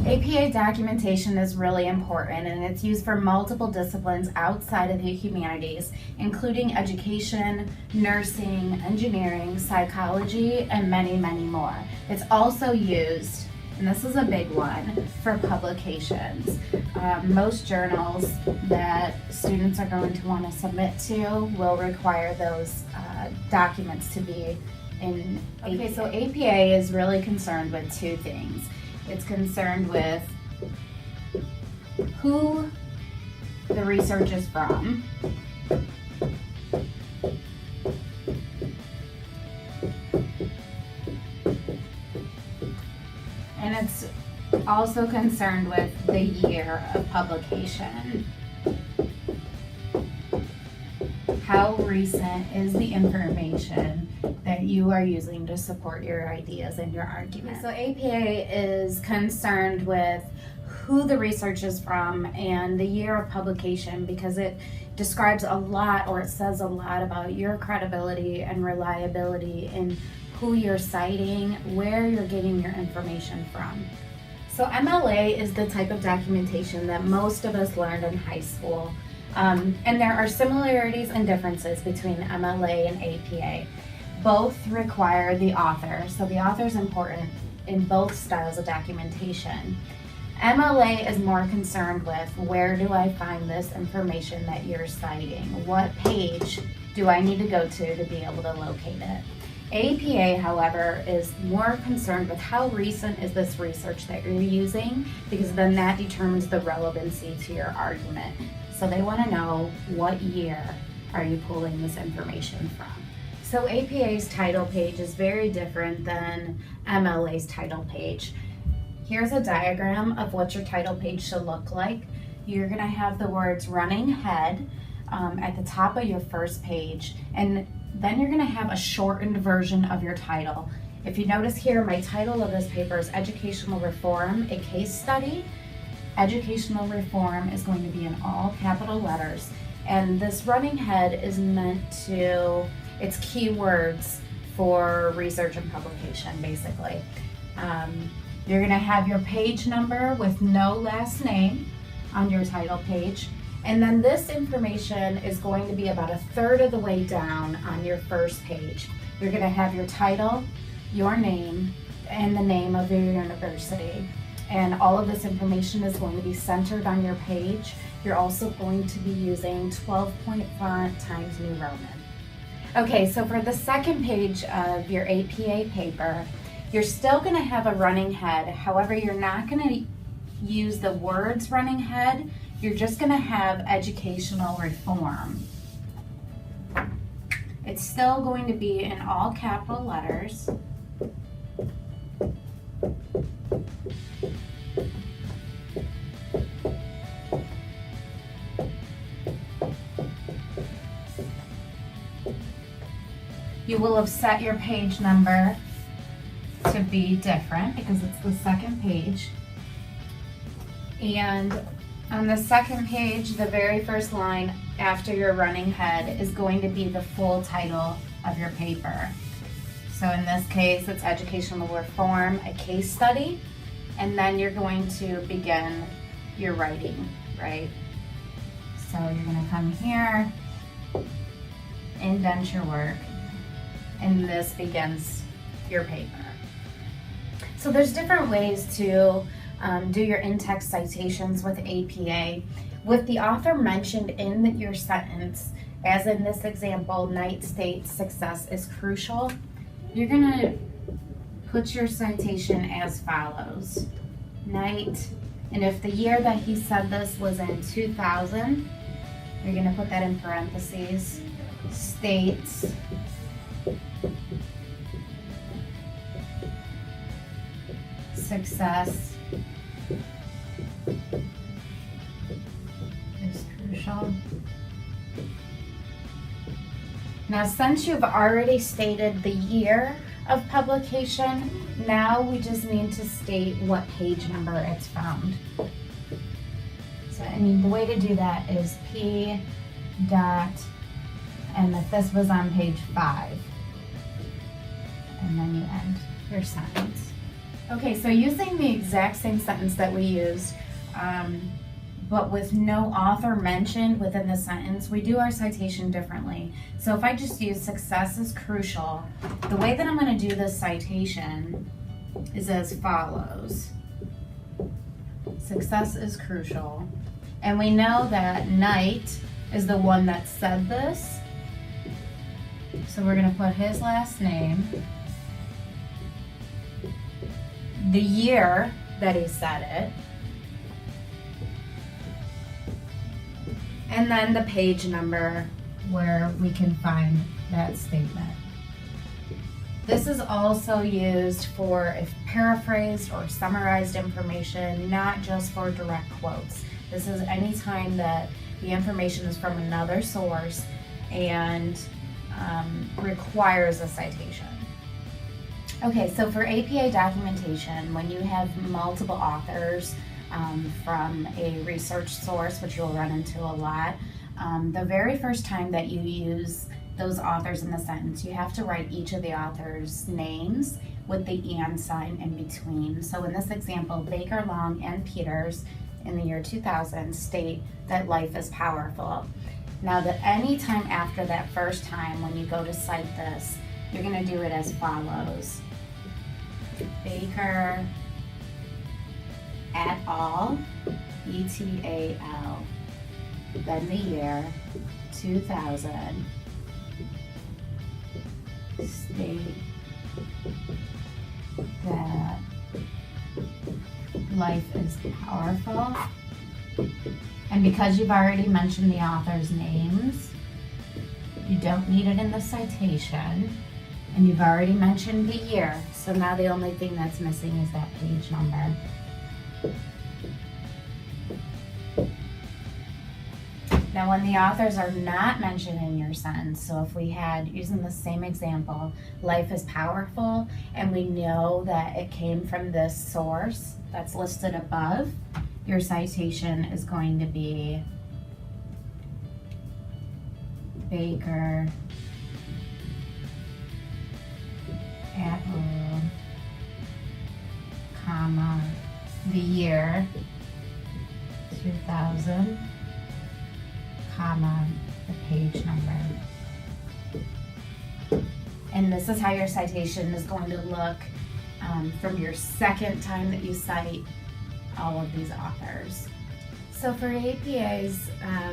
APA documentation is really important, and it's used for multiple disciplines outside of the humanities, including education, nursing, engineering, psychology, and many, many more. It's also used, and this is a big one, for publications. Most journals that students are going to want to submit to will require those documents to be in APA. Okay, so APA is really concerned with two things. It's concerned with who the research is from, and it's also concerned with the year of publication. How recent is the information that you are using to support your ideas and your argument? So APA is concerned with who the research is from and the year of publication, because it describes a lot, or it says a lot about your credibility and reliability in who you're citing, where you're getting your information from. So MLA is the type of documentation that most of us learned in high school. And there are similarities and differences between MLA and APA. Both require the author, so the author is important in both styles of documentation. MLA is more concerned with, where do I find this information that you're citing? What page do I need to go to be able to locate it? APA, however, is more concerned with how recent is this research that you're using, because then that determines the relevancy to your argument. So they want to know, what year are you pulling this information from? So APA's title page is very different than MLA's title page. Here's a diagram of what your title page should look like. You're going to have the words running head at the top of your first page, and then you're going to have a shortened version of your title. If you notice here, my title of this paper is Educational Reform, a Case Study. Educational Reform is going to be in all capital letters, and this running head is meant to, it's keywords for research and publication, basically. You're going to have your page number with no last name on your title page, and then this information is going to be about a third of the way down on your first page. You're going to have your title, your name, and the name of your university. And all of this information is going to be centered on your page. You're also going to be using 12-point font Times New Roman. Okay, so for the second page of your APA paper, you're still going to have a running head. However, you're not going to use the words running head. You're just going to have educational reform. It's still going to be in all capital letters. You will have set your page number to be different because it's the second page. And on the second page, the very first line after your running head is going to be the full title of your paper. So in this case, it's Educational Reform, a Case Study. And then you're going to begin your writing, right? So you're going to come here, indent your work, and this begins your paper. So there's different ways to do your in-text citations with APA. With the author mentioned in your sentence, as in this example, Knight states success is crucial, you're going to put your citation as follows. Knight, and if the year that he said this was in 2000, you're going to put that in parentheses, states success is crucial. Now, since you've already stated the year of publication, now we just need to state what page number it's found. So, the way to do that is P dot, and if this was on page 5, and then you end your sentence. Okay, so using the exact same sentence that we used, but with no author mentioned within the sentence, we do our citation differently. So if I just use success is crucial, the way that I'm going to do this citation is as follows. Success is crucial. And we know that Knight is the one that said this. So we're going to put his last name, the year that he said it, and then the page number where we can find that statement. This is also used for if paraphrased or summarized information, not just for direct quotes. This is any time that the information is from another source and requires a citation. Okay, so for APA documentation, when you have multiple authors from a research source, which you'll run into a lot, the very first time that you use those authors in the sentence, you have to write each of the authors' names with the and sign in between. So in this example, Baker, Long, and Peters in the year 2000 state that life is powerful. Now, any time after that first time when you go to cite this, you're going to do it as follows. Baker et al., E-T-A-L, then the year 2000, state that life is powerful. And because you've already mentioned the author's names, you don't need it in the citation. And you've already mentioned the year, so now the only thing that's missing is that page number. Now, when the authors are not mentioned in your sentence, so if we had, using the same example, life is powerful, and we know that it came from this source that's listed above, your citation is going to be Baker et al., comma, the year 2000, comma, the page number. And this is how your citation is going to look from your second time that you cite all of these authors. So for APA's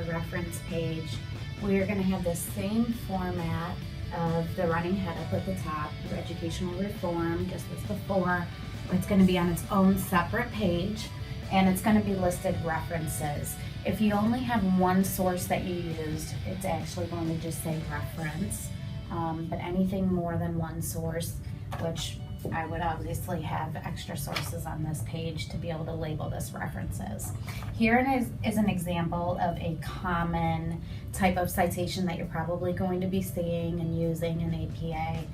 reference page, we are going to have the same format of the running head up at the top, your educational reform, just as before. It's going to be on its own separate page, and it's going to be listed references. If you only have one source that you used, it's actually going to just say reference. But anything more than one source, which I would obviously have extra sources on this page to be able to label this references. Here is an example of a common type of citation that you're probably going to be seeing and using in APA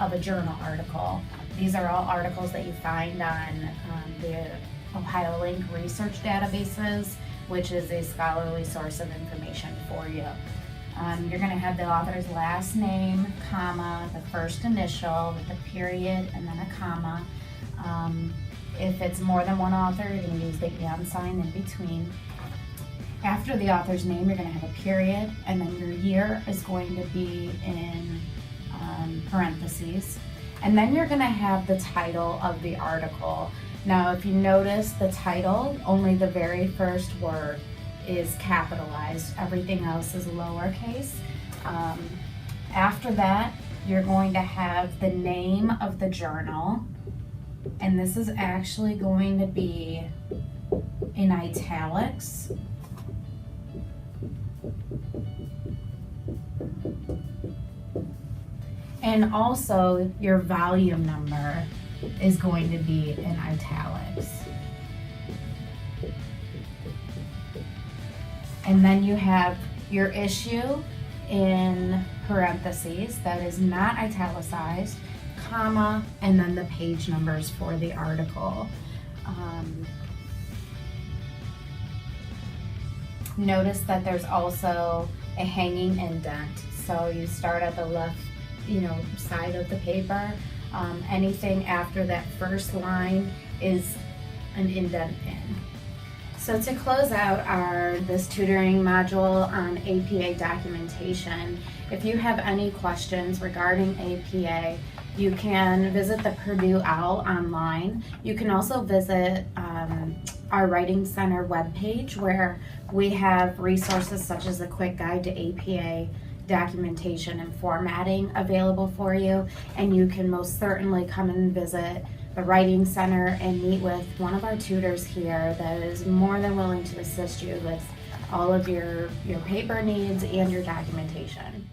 of a journal article. These are all articles that you find on the OhioLink research databases, which is a scholarly source of information for you. You're going to have the author's last name, comma, the first initial with a period and then a comma. If it's more than one author, you're going to use the and sign in between. After the author's name, you're going to have a period, and then your year is going to be in parentheses. And then you're going to have the title of the article. Now, if you notice the title, only the very first word is capitalized. Everything else is lowercase. After that, you're going to have the name of the journal, and this is actually going to be in italics. And also your volume number is going to be in italics. And then you have your issue in parentheses that is not italicized, comma, and then the page numbers for the article. Notice that there's also a hanging indent. So you start at the left, side of the paper. Anything after that first line is an indent in. So to close out this tutoring module on APA documentation, if you have any questions regarding APA, you can visit the Purdue OWL online. You can also visit our Writing Center webpage, where we have resources such as a quick guide to APA documentation and formatting available for you. And you can most certainly come and visit the Writing Center and meet with one of our tutors here that is more than willing to assist you with all of your paper needs and your documentation.